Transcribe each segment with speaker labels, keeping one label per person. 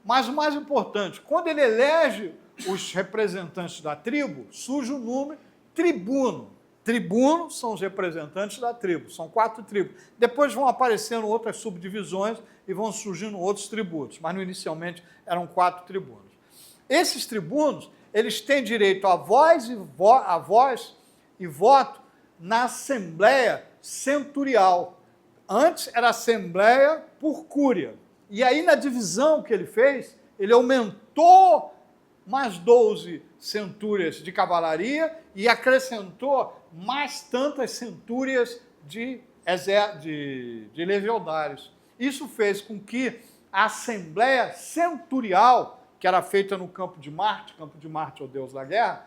Speaker 1: Mas o mais importante, quando ele elege os representantes da tribo, surge o nome tribuno. Tribunos são os representantes da tribo, são 4 tribos. Depois vão aparecendo outras subdivisões e vão surgindo outros tributos, mas inicialmente eram 4 tribunos. Esses tribunos, eles têm direito a voz e voto na Assembleia Centurial. Antes era Assembleia por Cúria. E aí, na divisão que ele fez, ele aumentou mais 12 centúrias de cavalaria e acrescentou mais tantas centúrias de legionários. Isso fez com que a Assembleia Centurial, que era feita no campo de Marte é o deus da guerra,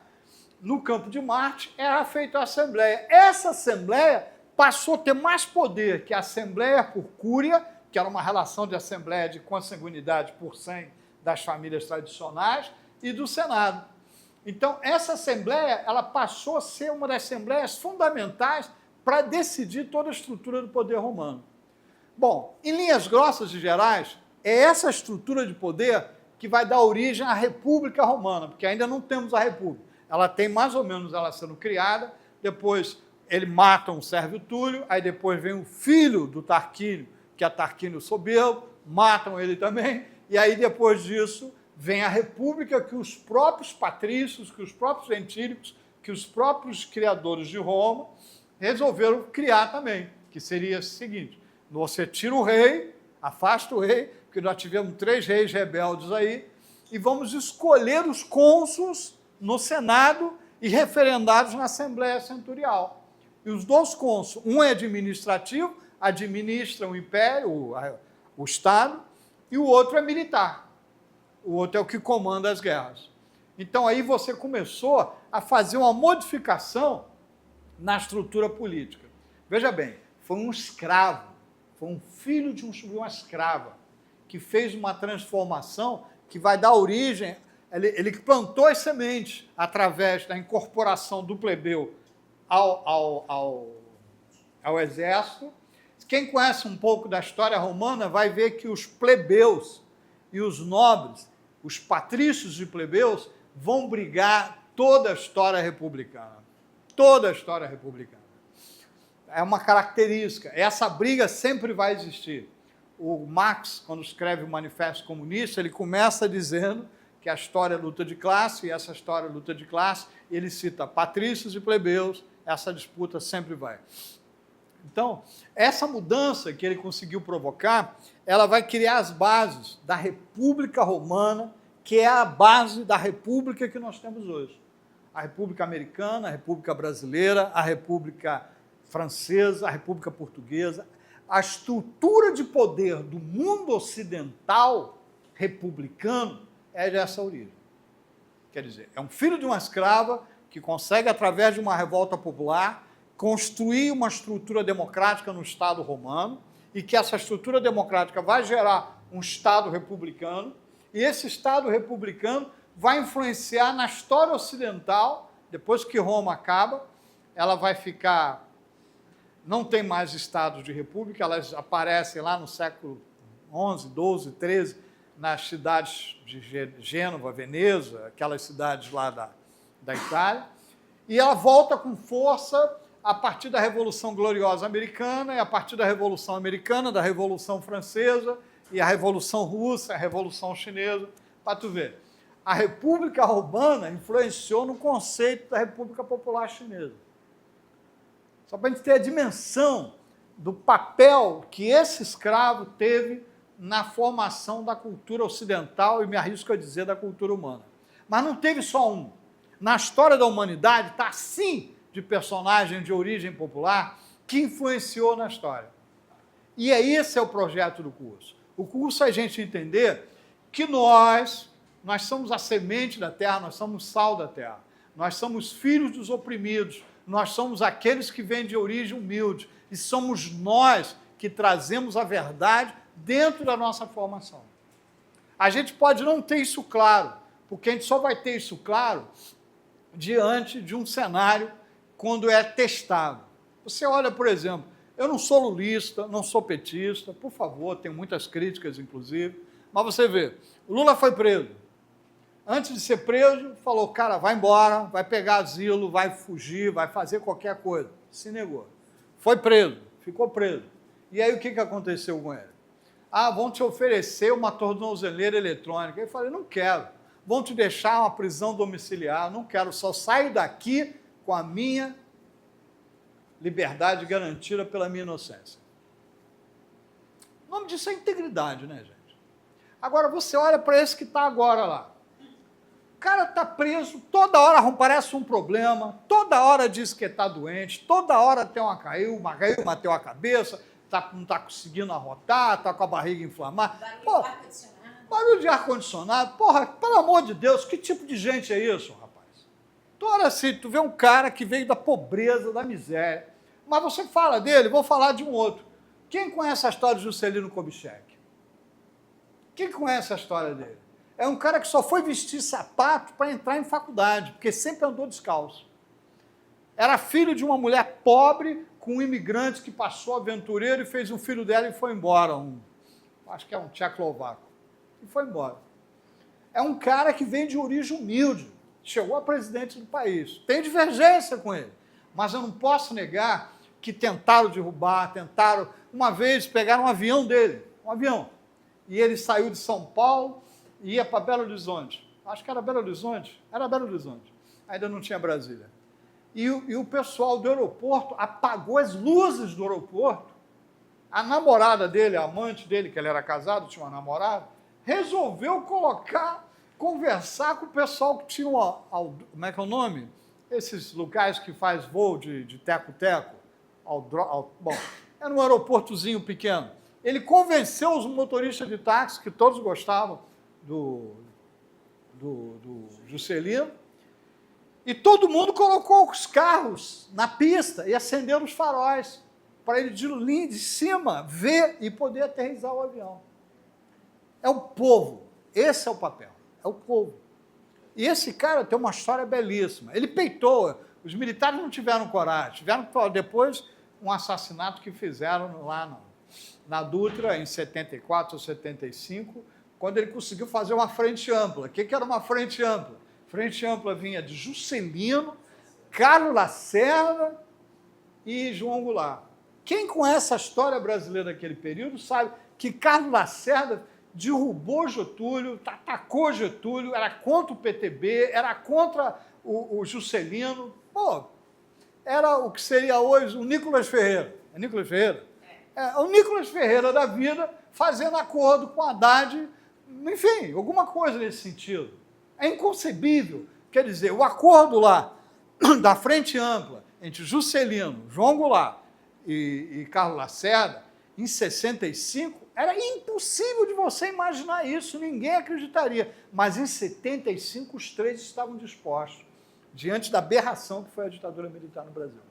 Speaker 1: no campo de Marte era feita a Assembleia. Essa Assembleia passou a ter mais poder que a Assembleia por Cúria, que era uma relação de Assembleia de consanguinidade por 100 das famílias tradicionais, e do Senado. Então, essa Assembleia ela passou a ser uma das assembleias fundamentais para decidir toda a estrutura do poder romano. Bom, em linhas grossas e gerais, é essa estrutura de poder que vai dar origem à República Romana, porque ainda não temos a República. Ela tem mais ou menos ela sendo criada, depois ele mata um Sérvio Túlio, aí depois vem o filho do Tarquínio, que é Tarquínio Soberbo, matam ele também, e aí depois disso vem a república que os próprios patrícios, que os próprios gentílicos, que os próprios criadores de Roma resolveram criar também, que seria o seguinte: você tira o rei, afasta o rei, porque nós tivemos 3 reis rebeldes aí, e vamos escolher os cônsuls no Senado e referendados na Assembleia Centurial. E os 2 cônsuls, um é administrativo, administra o império, o Estado, e o outro é militar. O outro é o que comanda as guerras. Então, aí você começou a fazer uma modificação na estrutura política. Veja bem, foi um escravo, foi um filho de uma escrava, que fez uma transformação que vai dar origem, ele plantou as sementes através da incorporação do plebeu ao exército. Quem conhece um pouco da história romana vai ver que os plebeus e os nobres, os patrícios e plebeus, vão brigar toda a história republicana. Toda a história republicana. É uma característica. Essa briga sempre vai existir. O Marx, quando escreve o Manifesto Comunista, ele começa dizendo que a história é luta de classe, e essa história é luta de classe, ele cita patrícios e plebeus, essa disputa sempre vai. Então, essa mudança que ele conseguiu provocar, ela vai criar as bases da República Romana, que é a base da República que nós temos hoje. A República Americana, a República Brasileira, a República Francesa, a República Portuguesa. A estrutura de poder do mundo ocidental republicano é dessa origem. Quer dizer, é um filho de uma escrava que consegue, através de uma revolta popular, construir uma estrutura democrática no Estado romano, e que essa estrutura democrática vai gerar um Estado republicano, e esse Estado republicano vai influenciar na história ocidental. Depois que Roma acaba, ela vai ficar... Não tem mais estados de república, elas aparecem lá no século XI, XII, XIII, nas cidades de Gênova, Veneza, aquelas cidades lá da Itália, e ela volta com força a partir da Revolução Gloriosa Americana, e a partir da Revolução Americana, da Revolução Francesa, e a Revolução Russa, a Revolução Chinesa, para tu ver. A República Romana influenciou no conceito da República Popular Chinesa. Só para a gente ter a dimensão do papel que esse escravo teve na formação da cultura ocidental, e me arrisco a dizer da cultura humana. Mas não teve só um. Na história da humanidade está assim de personagem de origem popular que influenciou na história. E esse é o projeto do curso. O curso é a gente entender que nós somos a semente da terra, nós somos sal da terra, nós somos filhos dos oprimidos, nós somos aqueles que vêm de origem humilde, e somos nós que trazemos a verdade dentro da nossa formação. A gente pode não ter isso claro, porque a gente só vai ter isso claro diante de um cenário quando é testado. Você olha, por exemplo, eu não sou lulista, não sou petista, por favor, tenho muitas críticas, inclusive, Mas você vê, o Lula foi preso. Antes de ser preso, falou, cara, vai embora, vai pegar asilo, vai fugir, vai fazer qualquer coisa. Se negou. Foi preso, ficou preso. E aí o que aconteceu com ele? Vão te oferecer uma tornozeleira eletrônica. Eu falei, não quero. Vão te deixar uma prisão domiciliar, não quero, só saio daqui com a minha liberdade garantida pela minha inocência. O nome disso é integridade, né, gente? Agora, você olha para esse que está agora lá. O cara está preso, toda hora aparece um problema, toda hora diz que está doente, toda hora tem caiu, bateu a cabeça, não está conseguindo arrotar, está com a barriga inflamada. Barulho de ar-condicionado. Porra, pelo amor de Deus, que tipo de gente é isso, rapaz? Toda assim, tu vê um cara que veio da pobreza, da miséria, mas você fala dele, vou falar de um outro. Quem conhece a história de Juscelino Kubitschek? Quem conhece a história dele? É um cara que só foi vestir sapato para entrar em faculdade, porque sempre andou descalço. Era filho de uma mulher pobre, com um imigrante que passou aventureiro e fez um filho dela e foi embora. Acho que é um tchecoslovaco. E foi embora. É um cara que vem de origem humilde, chegou a presidente do país. Tem divergência com ele, mas eu não posso negar que tentaram derrubar, uma vez pegaram um avião dele, e ele saiu de São Paulo e ia para Belo Horizonte. Acho que era Belo Horizonte, ainda não tinha Brasília. E o pessoal do aeroporto apagou as luzes do aeroporto. A namorada dele, a amante dele, que ele era casado, tinha uma namorada, resolveu conversar com o pessoal que tinha, como é que é o nome? Esses lugares que faz voo de teco-teco. Bom, era um aeroportozinho pequeno. Ele convenceu os motoristas de táxi, que todos gostavam do Juscelino, e todo mundo colocou os carros na pista e acenderam os faróis para ele de cima ver e poder aterrissar o avião. É o povo, esse é o papel, é o povo. E esse cara tem uma história belíssima. Ele peitou, os militares não tiveram coragem, tiveram depois um assassinato que fizeram lá na Dutra, em 74 ou 75, quando ele conseguiu fazer uma frente ampla. O que era uma frente ampla? Frente ampla vinha de Juscelino, Carlos Lacerda e João Goulart. Quem conhece a história brasileira daquele período sabe que Carlos Lacerda derrubou Getúlio, atacou Getúlio, era contra o PTB, era contra o Juscelino. Pô, era o que seria hoje o Nicolas Ferreira. É Nicolas Ferreira? É o Nicolas Ferreira da vida fazendo acordo com Haddad, enfim, alguma coisa nesse sentido. É inconcebível. Quer dizer, o acordo lá da Frente Ampla entre Juscelino, João Goulart e Carlos Lacerda, em 65, era impossível de você imaginar isso, ninguém acreditaria. Mas em 75, os três estavam dispostos, diante da aberração que foi a ditadura militar no Brasil.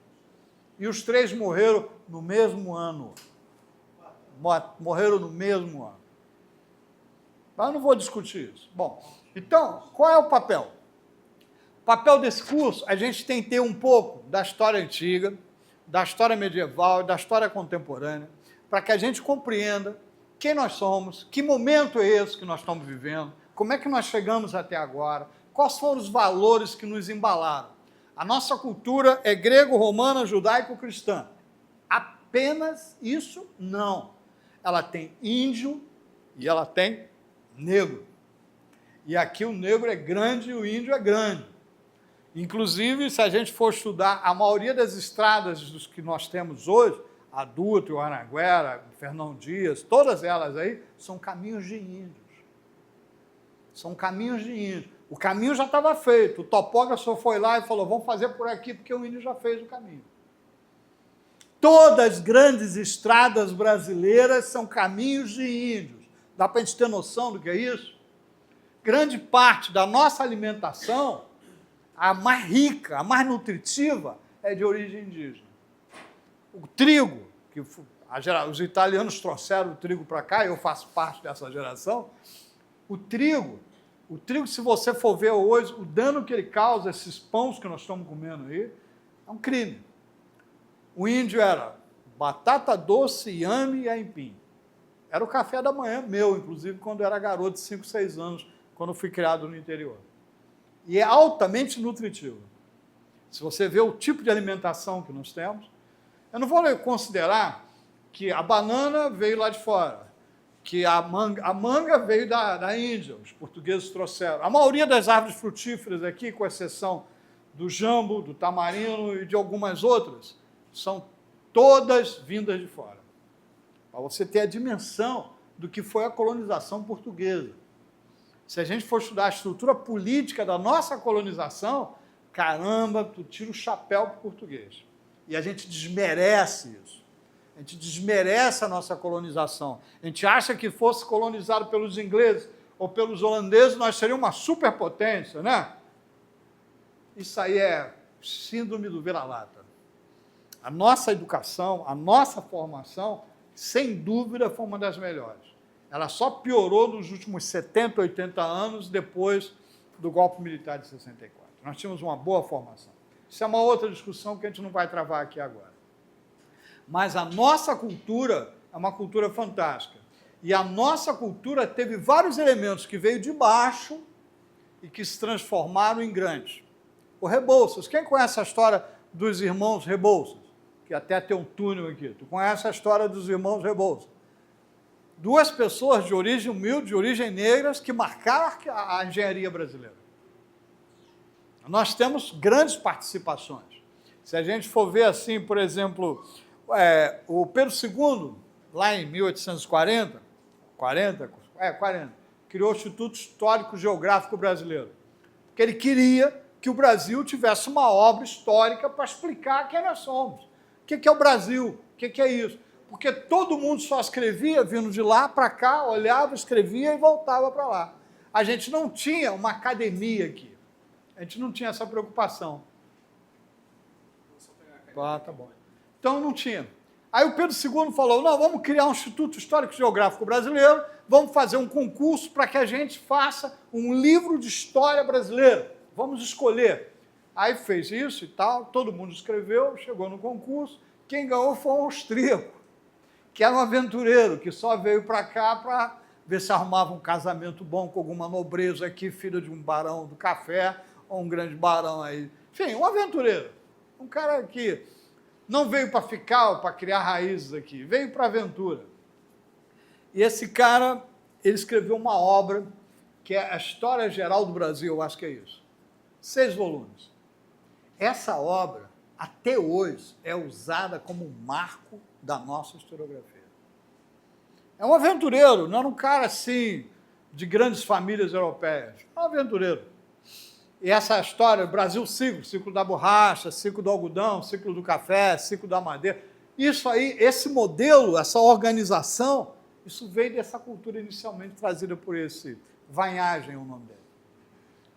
Speaker 1: E os três morreram no mesmo ano. Morreram no mesmo ano. Mas eu não vou discutir isso. Bom, então, qual é o papel? O papel desse curso, a gente tem que ter um pouco da história antiga, da história medieval e da história contemporânea, para que a gente compreenda quem nós somos, que momento é esse que nós estamos vivendo, como é que nós chegamos até agora, quais foram os valores que nos embalaram. A nossa cultura é grego-romana, judaico-cristã. Apenas isso? Não. Ela tem índio e ela tem negro. E aqui o negro é grande e o índio é grande. Inclusive, se a gente for estudar a maioria das estradas dos que nós temos hoje, a Dutra, o Anhanguera, o Fernão Dias, todas elas aí, são caminhos de índios. São caminhos de índios. O caminho já estava feito, o topógrafo foi lá e falou, vamos fazer por aqui, porque o índio já fez o caminho. Todas as grandes estradas brasileiras são caminhos de índios. Dá para a gente ter noção do que é isso? Grande parte da nossa alimentação, a mais rica, a mais nutritiva, é de origem indígena. O trigo, que os italianos trouxeram o trigo para cá, eu faço parte dessa geração, o trigo, se você for ver hoje, o dano que ele causa, esses pães que nós estamos comendo aí, é um crime. O índio era batata doce, inhame e aipim. Era o café da manhã meu, inclusive, quando eu era garoto de 5, 6 anos, quando eu fui criado no interior. E é altamente nutritivo. Se você vê o tipo de alimentação que nós temos, eu não vou considerar que a banana veio lá de fora, que a manga veio da Índia, os portugueses trouxeram. A maioria das árvores frutíferas aqui, com exceção do jambo, do tamarino e de algumas outras, são todas vindas de fora. Para você ter a dimensão do que foi a colonização portuguesa. Se a gente for estudar a estrutura política da nossa colonização, caramba, tu tira o chapéu para o português. E a gente desmerece isso. A gente desmerece a nossa colonização. A gente acha que fosse colonizado pelos ingleses ou pelos holandeses, nós seríamos uma superpotência, né? Isso aí é síndrome do vira-lata. A nossa educação, a nossa formação, sem dúvida, foi uma das melhores. Ela só piorou nos últimos 70, 80 anos, depois do golpe militar de 64. Nós tínhamos uma boa formação. Isso é uma outra discussão que a gente não vai travar aqui agora. Mas a nossa cultura é uma cultura fantástica. E a nossa cultura teve vários elementos que veio de baixo e que se transformaram em grandes. O Rebouças. Quem conhece a história dos irmãos Rebouças? Que até tem um túnel aqui. Tu conhece a história dos irmãos Rebouças? Duas pessoas de origem humilde, de origem negras, que marcaram a engenharia brasileira. Nós temos grandes participações. Se a gente for ver assim, por exemplo, o Pedro II, lá em 1840, 40, criou o Instituto Histórico Geográfico Brasileiro. Porque ele queria que o Brasil tivesse uma obra histórica para explicar quem nós somos. O que é o Brasil? O que é isso? Porque todo mundo só escrevia vindo de lá para cá, olhava, escrevia e voltava para lá. A gente não tinha uma academia aqui. A gente não tinha essa preocupação. Tá bom. Então não tinha. Aí o Pedro II falou, não, vamos criar um Instituto Histórico Geográfico Brasileiro, vamos fazer um concurso para que a gente faça um livro de história brasileira. Vamos escolher. Aí fez isso e tal, todo mundo escreveu, chegou no concurso, quem ganhou foi um austríaco, que era um aventureiro, que só veio para cá para ver se arrumava um casamento bom com alguma nobreza aqui, filho de um barão do café, ou um grande barão aí. Enfim, um aventureiro. Um cara que não veio para ficar ou para criar raízes aqui, veio para a aventura. E esse cara, ele escreveu uma obra que é a História Geral do Brasil, eu acho que é isso. 6 volumes. Essa obra, até hoje, é usada como um marco da nossa historiografia. É um aventureiro, não era um cara assim, de grandes famílias europeias. É um aventureiro. E essa história, Brasil ciclo da borracha, ciclo do algodão, ciclo do café, ciclo da madeira, isso aí, esse modelo, essa organização, isso veio dessa cultura inicialmente trazida por esse Vanhagem, o nome dele.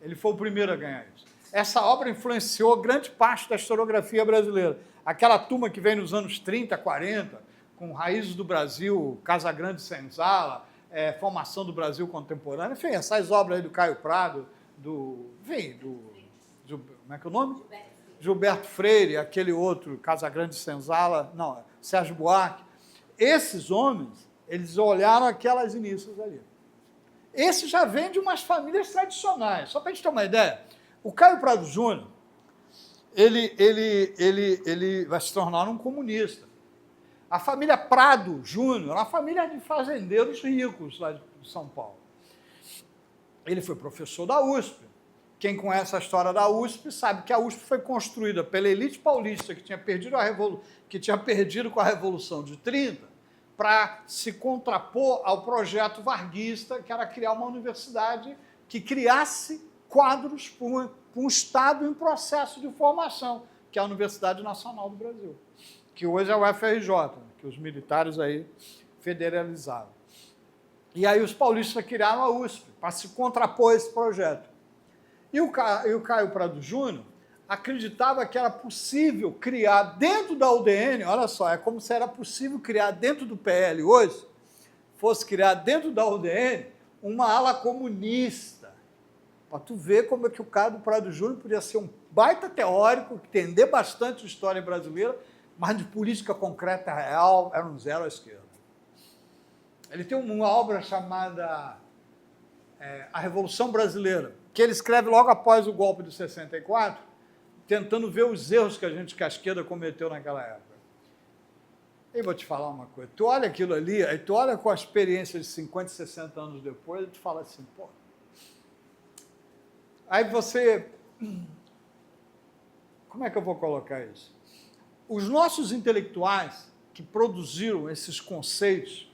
Speaker 1: Ele foi o primeiro a ganhar isso. Essa obra influenciou grande parte da historiografia brasileira. Aquela turma que veio nos anos 30, 40, com Raízes do Brasil, Casagrande Senzala, Formação do Brasil Contemporâneo, enfim, essas obras aí do Caio Prado, como é que é o nome? Gilberto Freire, aquele outro, Casagrande Senzala, não, Sérgio Buarque. Esses homens, eles olharam aquelas inícios ali. Esse já vem de umas famílias tradicionais. Só para a gente ter uma ideia, o Caio Prado Júnior, ele vai se tornar um comunista. A família Prado Júnior é uma família de fazendeiros ricos lá de São Paulo. Ele foi professor da USP. Quem conhece a história da USP sabe que a USP foi construída pela elite paulista que tinha perdido com a Revolução de 30 para se contrapor ao projeto varguista, que era criar uma universidade que criasse quadros para um Estado em processo de formação, que é a Universidade Nacional do Brasil, que hoje é o UFRJ, que os militares aí federalizaram. E aí os paulistas criaram a USP para se contrapor a esse projeto. E o Caio Prado Júnior acreditava que era possível criar dentro da UDN, olha só, é como se era possível criar dentro do PL hoje, fosse criar dentro da UDN uma ala comunista. Para tu ver como é que o Caio Prado Júnior podia ser um baita teórico, entender bastante de história brasileira, mas de política concreta real era um zero à esquerda. Ele tem uma obra chamada A Revolução Brasileira, que ele escreve logo após o golpe de 64, tentando ver os erros que a esquerda cometeu naquela época. E vou te falar uma coisa, tu olha aquilo ali, aí tu olha com a experiência de 50, 60 anos depois, e tu fala assim, pô... Aí você... Como é que eu vou colocar isso? Os nossos intelectuais que produziram esses conceitos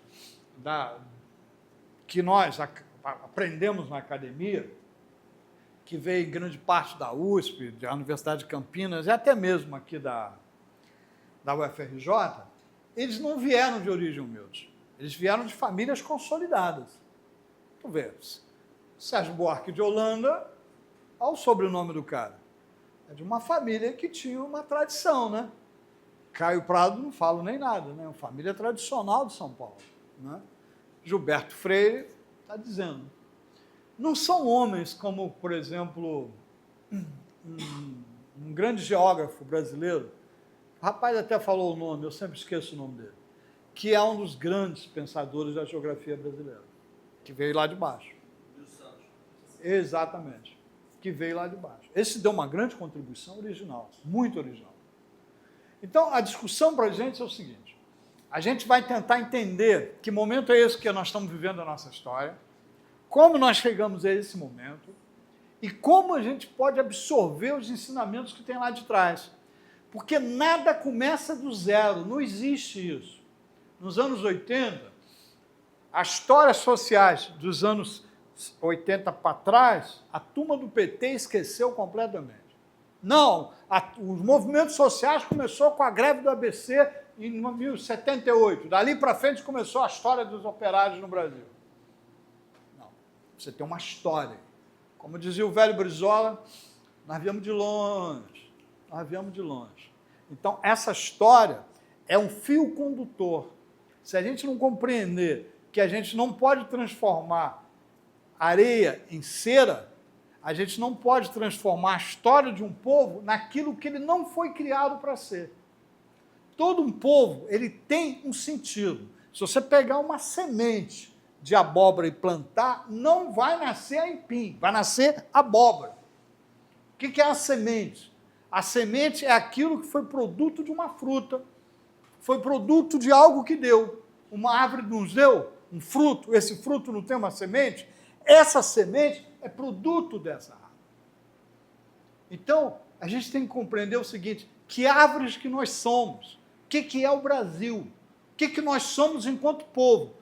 Speaker 1: que nós aprendemos na academia, que veio em grande parte da USP, da Universidade de Campinas, e até mesmo aqui da UFRJ, eles não vieram de origem humilde. Eles vieram de famílias consolidadas. Tu vê, Sérgio Buarque de Holanda, olha o sobrenome do cara. É de uma família que tinha uma tradição, né? Caio Prado não falo nem nada, né? Uma família tradicional de São Paulo, né? Gilberto Freire está dizendo. Não são homens como, por exemplo, um grande geógrafo brasileiro, o rapaz até falou o nome, eu sempre esqueço o nome dele, que é um dos grandes pensadores da geografia brasileira, que veio lá de baixo. Exatamente, que veio lá de baixo. Esse deu uma grande contribuição original, muito original. Então, a discussão para a gente é o seguinte, a gente vai tentar entender que momento é esse que nós estamos vivendo na nossa história, como nós chegamos a esse momento e como a gente pode absorver os ensinamentos que tem lá de trás. Porque nada começa do zero, não existe isso. Nos anos 80, as histórias sociais dos anos 80 para trás, a turma do PT esqueceu completamente. Não, os movimentos sociais começou com a greve do ABC em 1978. Dali para frente começou a história dos operários no Brasil. Não, você tem uma história. Como dizia o velho Brizola, nós viemos de longe, nós viemos de longe. Então, essa história é um fio condutor. Se a gente não compreender que a gente não pode transformar areia em cera, a gente não pode transformar a história de um povo naquilo que ele não foi criado para ser. Todo um povo, ele tem um sentido. Se você pegar uma semente de abóbora e plantar, não vai nascer aipim, vai nascer abóbora. O que é a semente? A semente é aquilo que foi produto de uma fruta, foi produto de algo que deu. Uma árvore nos deu um fruto, esse fruto não tem uma semente? Essa semente é produto dessa árvore. Então, a gente tem que compreender o seguinte, que árvores que nós somos, o que é o Brasil, o que nós somos enquanto povo.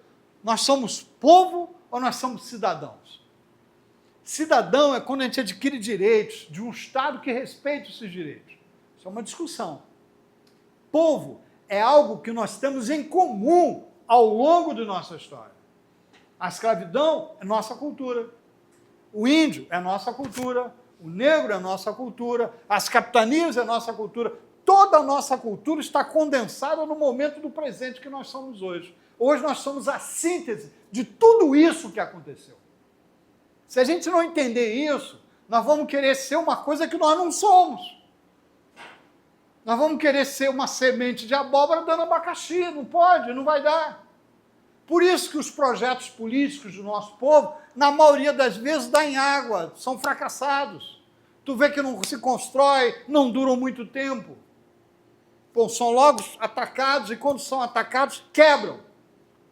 Speaker 1: Nós somos povo ou nós somos cidadãos? Cidadão é quando a gente adquire direitos de um Estado que respeita esses direitos. Isso é uma discussão. Povo é algo que nós temos em comum ao longo de nossa história. A escravidão é nossa cultura. O índio é nossa cultura. O negro é nossa cultura. As capitanias é nossa cultura. Toda a nossa cultura está condensada no momento do presente que nós somos hoje. Hoje nós somos a síntese de tudo isso que aconteceu. Se a gente não entender isso, nós vamos querer ser uma coisa que nós não somos. Nós vamos querer ser uma semente de abóbora dando abacaxi. Não pode, não vai dar. Por isso que os projetos políticos do nosso povo, na maioria das vezes, dão em água, são fracassados. Tu vê que não se constrói, não duram muito tempo. Bom, são logo atacados e quando são atacados, quebram.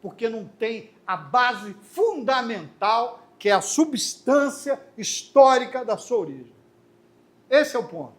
Speaker 1: Porque não tem a base fundamental, que é a substância histórica da sua origem. Esse é o ponto.